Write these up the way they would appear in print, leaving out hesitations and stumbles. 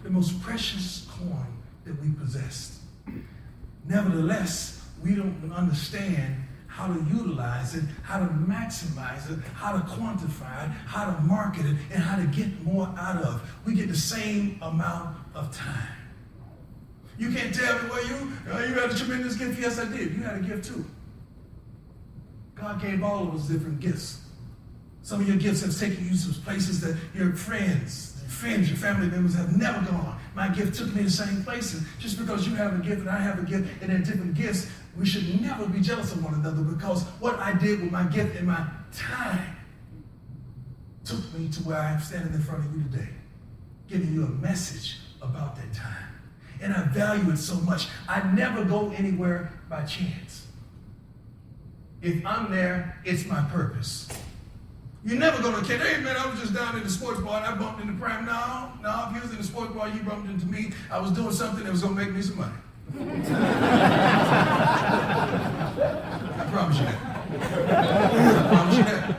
the most precious coin that we possess. Nevertheless, we don't understand how to utilize it, how to maximize it, how to quantify it, how to market it, and how to get more out of. We get the same amount of time. You can't tell me, well, you had a tremendous gift. Yes, I did. You had a gift too. God gave all of us different gifts. Some of your gifts have taken you to places that your friends, your family members have never gone. My gift took me to the same places. Just because you have a gift and I have a gift and they're different gifts, we should never be jealous of one another, because what I did with my gift and my time took me to where I am standing in front of you today, giving you a message about that time. And I value it so much. I never go anywhere by chance. If I'm there, it's my purpose. You're never going to hey man, I was just down in the sports bar and I bumped into P.R.I.M.E. No, if you was in the sports bar, you bumped into me. I was doing something that was going to make me some money. I promise you that. I promise you that.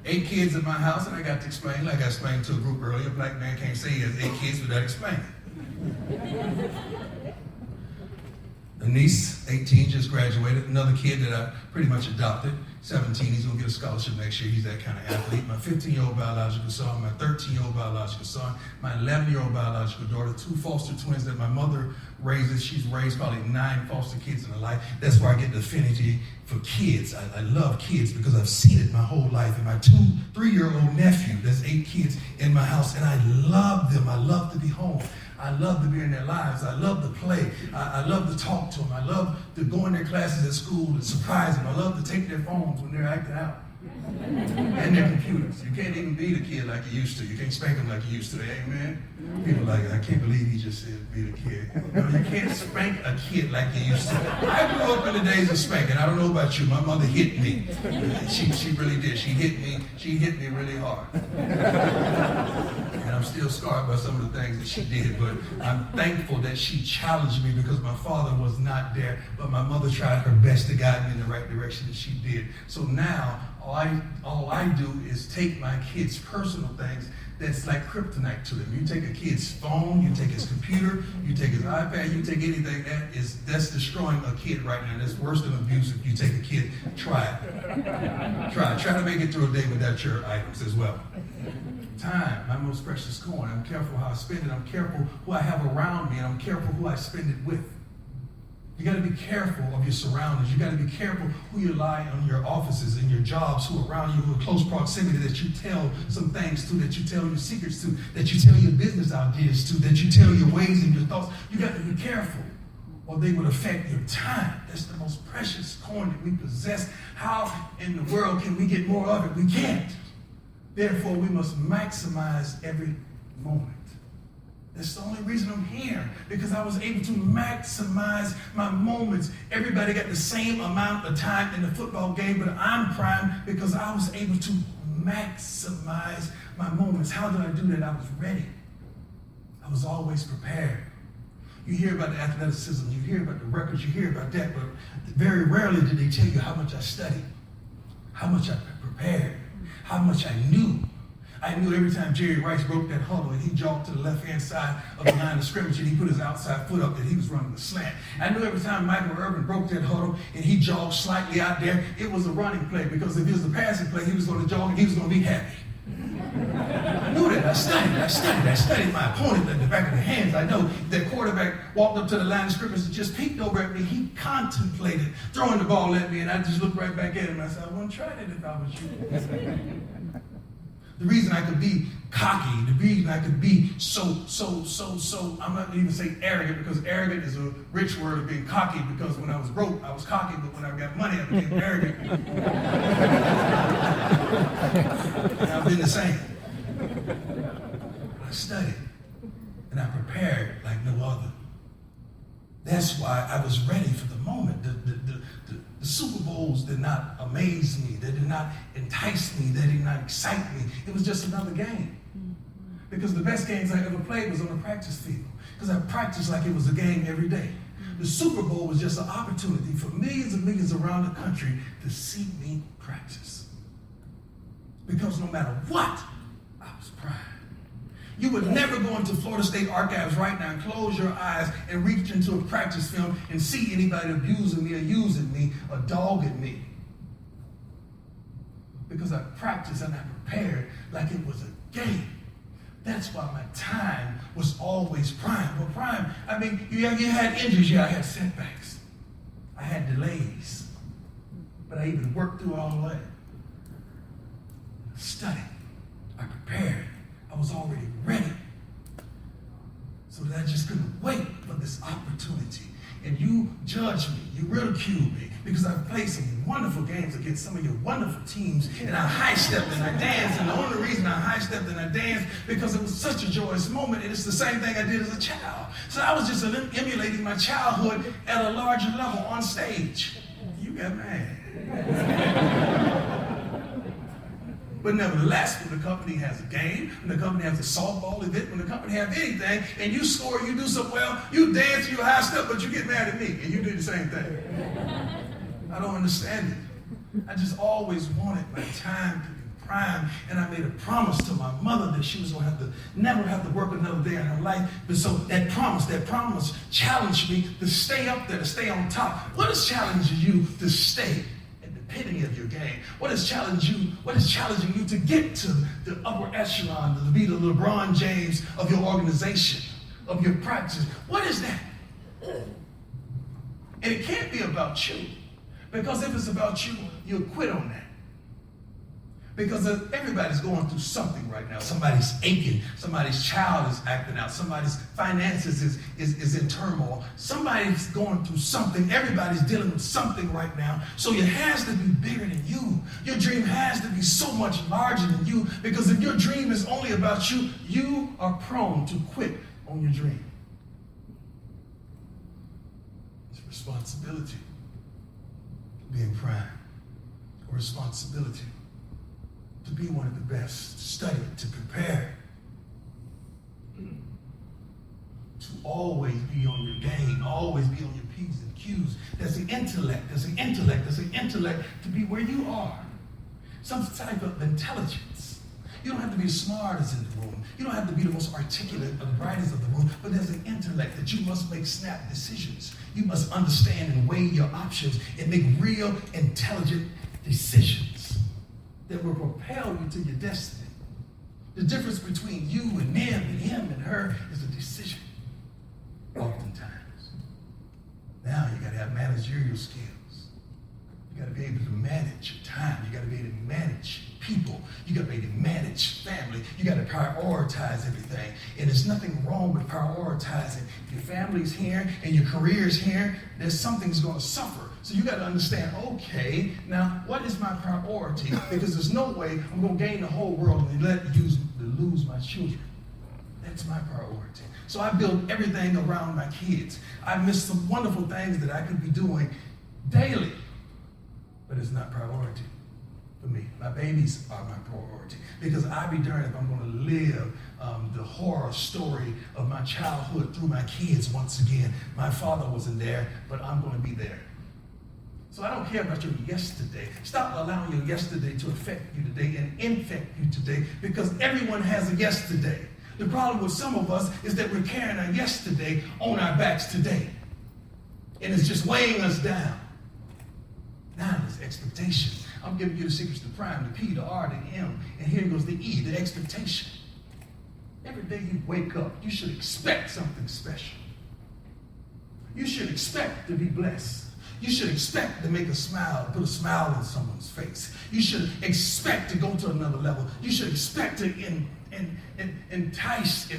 8 kids in my house, and I got to explain, like I explained to a group earlier, a black man can't say he has 8 kids without explaining. A niece, 18, just graduated. Another kid that I pretty much adopted, 17. He's going to get a scholarship next year. He's that kind of athlete. My 15-year-old biological son, my 13-year-old biological son, my 11-year-old biological daughter, 2 foster twins that my mother raises. She's raised probably 9 foster kids in her life. That's where I get the affinity for kids. I love kids because I've seen it my whole life. And my 3-year-old nephew, there's 8 kids in my house, and I love them. I love to be home. I love to be in their lives. I love to play. I love to talk to them. I love to go in their classes at school and surprise them. I love to take their phones when they're acting out. And their computers. You can't even beat a kid like you used to. You can't spank them like you used to. Amen? People are like, I can't believe he just said beat a kid. No, you can't spank a kid like you used to. I grew up in the days of spanking. I don't know about you. My mother hit me. She really did. She hit me really hard. And I'm still scarred by some of the things that she did, but I'm thankful that she challenged me because my father was not there, but my mother tried her best to guide me in the right direction, and she did. So now, all I do is take my kids' personal things that's like kryptonite to them. You take a kid's phone, you take his computer, you take his iPad, you take anything that's destroying a kid right now. That's worse than abuse. If you take a kid, try it. Try to make it through a day without your items as well. Time, my most precious coin. I'm careful how I spend it. I'm careful who I have around me, and I'm careful who I spend it with. You got to be careful of your surroundings. You got to be careful who you rely on your offices and your jobs, who are around you, who are close proximity, that you tell some things to, that you tell your secrets to, that you tell your business ideas to, that you tell your ways and your thoughts. You got to be careful, or they would affect your time. That's the most precious coin that we possess. How in the world can we get more of it? We can't. Therefore, we must maximize every moment. That's the only reason I'm here, because I was able to maximize my moments. Everybody got the same amount of time in the football game, but I'm P.R.I.M.E. because I was able to maximize my moments. How did I do that? I was ready. I was always prepared. You hear about the athleticism, you hear about the records, you hear about that, but very rarely did they tell you how much I studied, how much I prepared, how much I knew. I knew every time Jerry Rice broke that huddle and he jogged to the left-hand side of the line of scrimmage and he put his outside foot up that he was running the slant. I knew every time Michael Irvin broke that huddle and he jogged slightly out there, it was a running play, because if it was a passing play, he was going to jog and he was going to be happy. I knew that. I studied my opponent at the back of the hands. I know that quarterback walked up to the line of scrimmage and just peeked over at me. He contemplated throwing the ball at me, and I just looked right back at him. I said, I wouldn't try that if I was you. The reason I could be cocky, the reason I could be so, I'm not going to even say arrogant, because arrogant is a rich word of being cocky, because when I was broke, I was cocky, but when I got money, I became arrogant. And I've been the same. I studied, and I prepared like no other. That's why I was ready for the moment. The Super Bowls did not amaze me. They did not entice me. They did not excite me. It was just another game. Because the best games I ever played was on the practice field. Because I practiced like it was a game every day. The Super Bowl was just an opportunity for millions and millions around the country to see me practice. Because no matter what, I was P.R.I.M.E. You would never go into Florida State archives right now and close your eyes and reach into a practice film and see anybody abusing me or using me or dogging me. Because I practiced and I prepared like it was a game. That's why my time was always prime. Well, prime, I mean, you had injuries, yeah, I had setbacks. I had delays. But I even worked through all that. Studied. I prepared. I was already ready. So that I just couldn't wait for this opportunity. And you judged me, you ridiculed me, because I played some wonderful games against some of your wonderful teams, and I high-stepped and I danced, and the only reason I high-stepped and I danced because it was such a joyous moment, and it's the same thing I did as a child. So I was just emulating my childhood at a larger level on stage. You got mad. But nevertheless, when the company has a game, when the company has a softball event, when the company has anything, and you score, you do so well, you dance, you high step, but you get mad at me, and you do the same thing. I don't understand it. I just always wanted my time to be prime, and I made a promise to my mother that she was going to never have to work another day in her life. But so that promise challenged me to stay up there, to stay on top. What is challenging you to stay epitome of your game? What is challenging you to get to the upper echelon, to be the LeBron James of your organization, of your practice? What is that? And it can't be about you, because if it's about you, you'll quit on that. Because everybody's going through something right now. Somebody's aching. Somebody's child is acting out. Somebody's finances is in turmoil. Somebody's going through something. Everybody's dealing with something right now. So it has to be bigger than you. Your dream has to be so much larger than you, because if your dream is only about you, you are prone to quit on your dream. It's a responsibility being prime. A responsibility to be one of the best, to study, to prepare, to always be on your game, always be on your P's and Q's. That's the intellect, to be where you are. Some type of intelligence. You don't have to be the smartest in the room. You don't have to be the most articulate or the brightest of the room, but there's an intellect that you must make snap decisions. You must understand and weigh your options and make real, intelligent decisions that will propel you to your destiny. The difference between you and them and him and her is a decision, oftentimes. Now you gotta have managerial skills. You gotta be able to manage your time. You gotta be able to manage people. You gotta be able to manage family. You gotta prioritize everything. And there's nothing wrong with prioritizing. If your family's here and your career's here, there's something's gonna suffer. So you got to understand, okay, now what is my priority? Because there's no way I'm going to gain the whole world and lose my children. That's my priority. So I build everything around my kids. I miss some wonderful things that I could be doing daily, but it's not priority for me. My babies are my priority, because I'd be darned if I'm going to live the horror story of my childhood through my kids once again. My father wasn't there, but I'm going to be there. So I don't care about your yesterday. Stop allowing your yesterday to affect you today and infect you today, because everyone has a yesterday. The problem with some of us is that we're carrying our yesterday on our backs today. And it's just weighing us down. Now there's expectation. I'm giving you the secrets to prime, the P, the R, the M, and here goes the E, the expectation. Every day you wake up, you should expect something special. You should expect to be blessed. You should expect to make a smile, put a smile on someone's face. You should expect to go to another level. You should expect to entice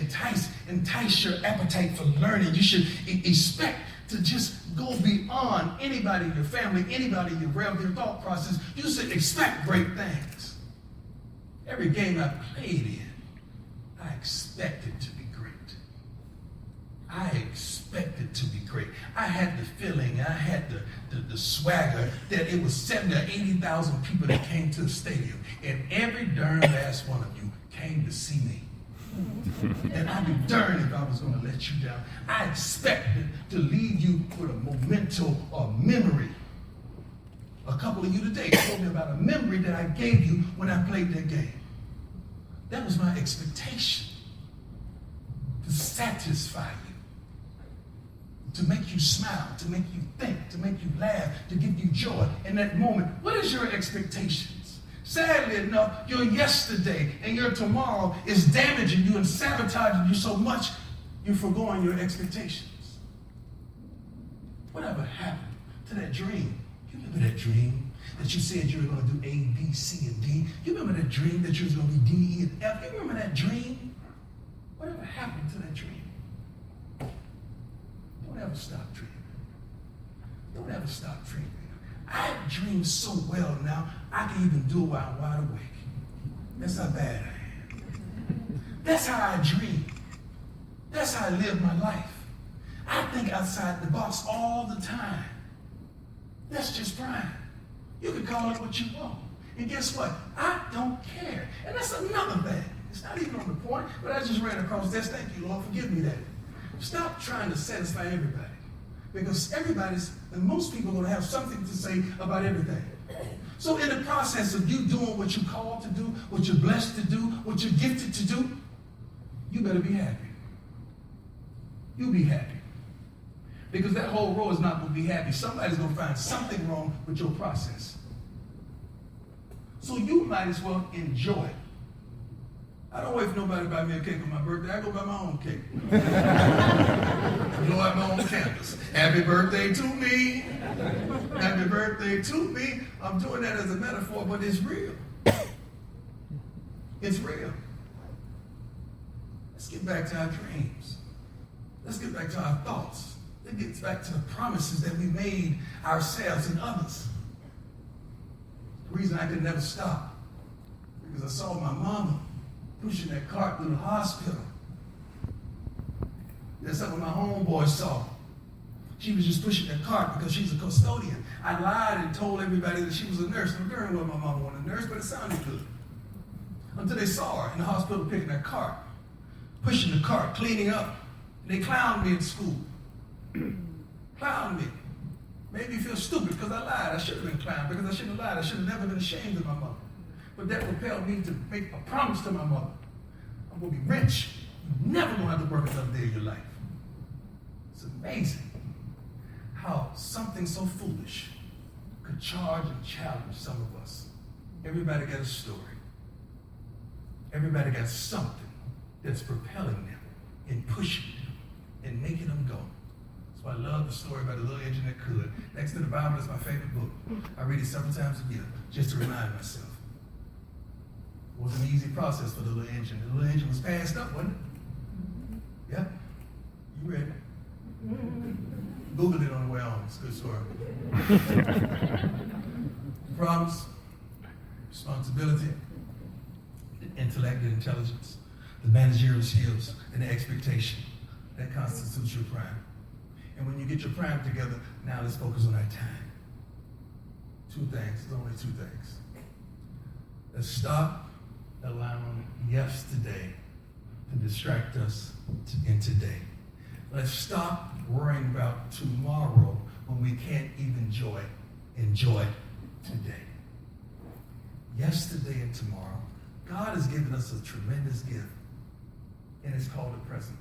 your appetite for learning. You should expect to just go beyond anybody in your family, anybody in your realm, their thought process. You should expect great things. Every game I played in, I expected to be great. I expected to be great. I had the feeling, I had the swagger that it was 70,000 or 80,000 people that came to the stadium, and every darn last one of you came to see me. And I'd be darned if I was going to let you down. I expected to leave you with a memento or memory. A couple of you today told me about a memory that I gave you when I played that game. That was my expectation. satisfy you, to make you smile, to make you think, to make you laugh, to give you joy in that moment. What is your expectations? Sadly enough, your yesterday and your tomorrow is damaging you and sabotaging you so much you're forgoing your expectations. Whatever happened to that dream? You remember that dream that you said you were going to do A, B, C, and D? You remember that dream that you was going to be D, E, and F? You remember that dream? Whatever happened to that dream? Don't ever stop dreaming. Don't ever stop dreaming. I dream so well now, I can even do it while I'm wide awake. That's how bad I am. That's how I dream. That's how I live my life. I think outside the box all the time. That's just P.R.I.M.E. You can call it what you want. And guess what? I don't care. And that's another thing. It's not even on the point, but I just ran across this. Thank you, Lord. Forgive me that. Stop trying to satisfy everybody. Because and most people are going to have something to say about everything. So in the process of you doing what you're called to do, what you're blessed to do, what you're gifted to do, you better be happy. You'll be happy. Because that whole row is not going to be happy. Somebody's going to find something wrong with your process. So you might as well enjoy it. I don't wait for nobody to buy me a cake on my birthday. I go buy my own cake. Blow out my own candles. Happy birthday to me. Happy birthday to me. I'm doing that as a metaphor, but it's real. It's real. Let's get back to our dreams. Let's get back to our thoughts. Let's get back to the promises that we made ourselves and others. The reason I could never stop, because I saw my mama pushing that cart through the hospital. That's something my homeboy saw. She was just pushing that cart because she's a custodian. I lied and told everybody that she was a nurse. I'm very well my mama wasn't a nurse, but it sounded good. Until they saw her in the hospital picking that cart, pushing the cart, cleaning up. And they clowned me at school. Clowned me. Made me feel stupid because I lied. I should have been clowned because I shouldn't have lied. I should have never been ashamed of my mother. But that propelled me to make a promise to my mother. I'm going to be rich. You're never going to have to work another day of your life. It's amazing how something so foolish could charge and challenge some of us. Everybody got a story. Everybody got something that's propelling them and pushing them and making them go. So I love the story about the little engine that could. Next to the Bible is my favorite book. I read it several times a year just to remind myself. It wasn't an easy process for the little engine. The little engine was passed up, wasn't it? Yeah? You read it? Googled it on the way home. It's a good story. Promise, responsibility, intellect and intelligence, the managerial skills, and the expectation. That constitutes your P.R.I.M.E. And when you get your P.R.I.M.E. together, now let's focus on our time. Two things. There's only two things. Let's stop allowing yesterday to distract us in today. Let's stop worrying about tomorrow when we can't even enjoy today. Yesterday and tomorrow, God has given us a tremendous gift, and it's called the present.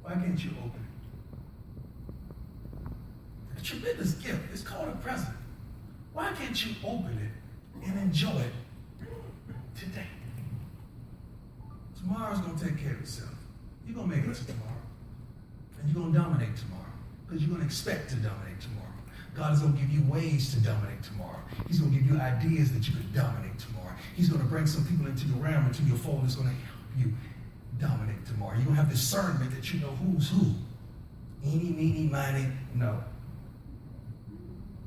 Why can't you open it? A tremendous gift. It's called a present. Why can't you open it and enjoy it today? Tomorrow's going to take care of itself. You're going to make it to tomorrow. And you're going to dominate tomorrow because you're going to expect to dominate tomorrow. God is going to give you ways to dominate tomorrow. He's going to give you ideas that you can dominate tomorrow. He's going to bring some people into your realm, into your fold that's going to help you dominate tomorrow. You're going to have discernment that you know who's who. Eeny, meeny, miny, no.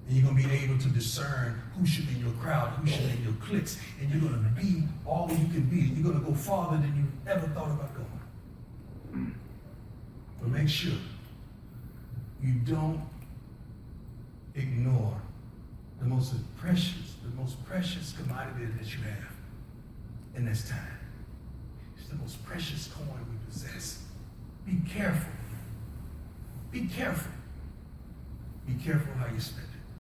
And you're going to be able to discern who should be in your crowd, who should be in your cliques, and you're going to be all you can be. You're going to go farther than you ever thought about going. But make sure you don't ignore the most precious commodity that you have, and that's time. It's the most precious coin we possess. Be careful. Be careful. Be careful how you spend